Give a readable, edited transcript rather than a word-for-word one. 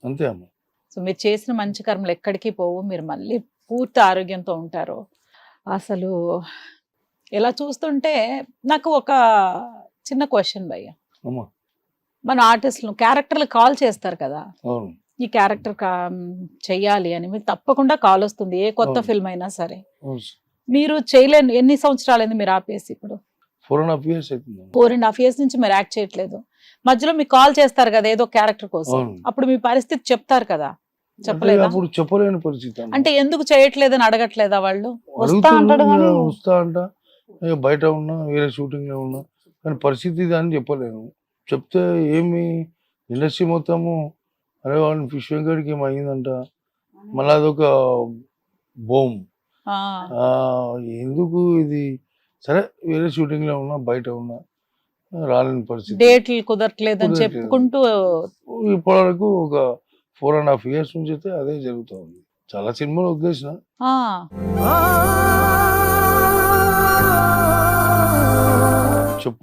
అంతే అమ్మ. సో మీరు చేసిన మంచి కర్మలు ఎక్కడికి పోవు, మీరు మళ్ళీ పూర్తి ఆరోగ్యంతో ఉంటారు. అసలు ఇలా చూస్తుంటే నాకు ఒక చిన్న క్వశ్చన్ భయ్య, అమ్మ. మన ఆర్టిస్టులు క్యారెక్టర్లు కాల్ చేస్తారు కదా, అవును. ఈ క్యారెక్టర్ చెయ్యాలి అని మీకు తప్పకుండా కాల్ వస్తుంది, ఏ కొత్త అవును. ఫిల్మ్ అయినా సరే. అవును. మీరు చేయలేని ఎన్ని సంవత్సరాలైంది మీరు ఆపేసి? ఇప్పుడు 4.5 years అవుతుంది. 4.5 years నుంచి మీరు యాక్ట్ చేయట్లేదు. మధ్యలో మీకు కాల్ చేస్తారు కదా ఏదో క్యారెక్టర్ కోసం, అవును. అప్పుడు మీ పరిస్థితి చెప్తారు కదా, అంటే చెప్పలేదా? అప్పుడు చెప్పలేని పరిస్థితి అమ్మ. అంటే ఎందుకు చేయట్లేదని అడగట్లేదా వాళ్ళు? వస్తా అడుగుతారు, అంటాడు కానీ వస్తా అంట, బయట ఉన్నా వేరే షూటింగ్ లో ఉన్నా, కానీ పరిస్థితి ఇది అని చెప్పలేను. చెప్తే ఏమి ఇండస్ట్రీ మొత్తము అరే వాడిని ఫిష్ వెంకట్కి ఏమైందంట, మళ్ళీ అదొక బోమ్. ఆ, ఎందుకు ఇది, సరే వేరే షూటింగ్ లో ఉన్నా బయట ఉన్నా రాలేని పరిస్థితి. డేట్లు కుదరట్లేదని కుదరట్లేదు. చెప్పుకుంటూ ఇప్పటివరకు ఒక 4.5 years నుంచి అయితే అదే జరుగుతుంది. చాలా సినిమాలు వదిలేసిన. ఆ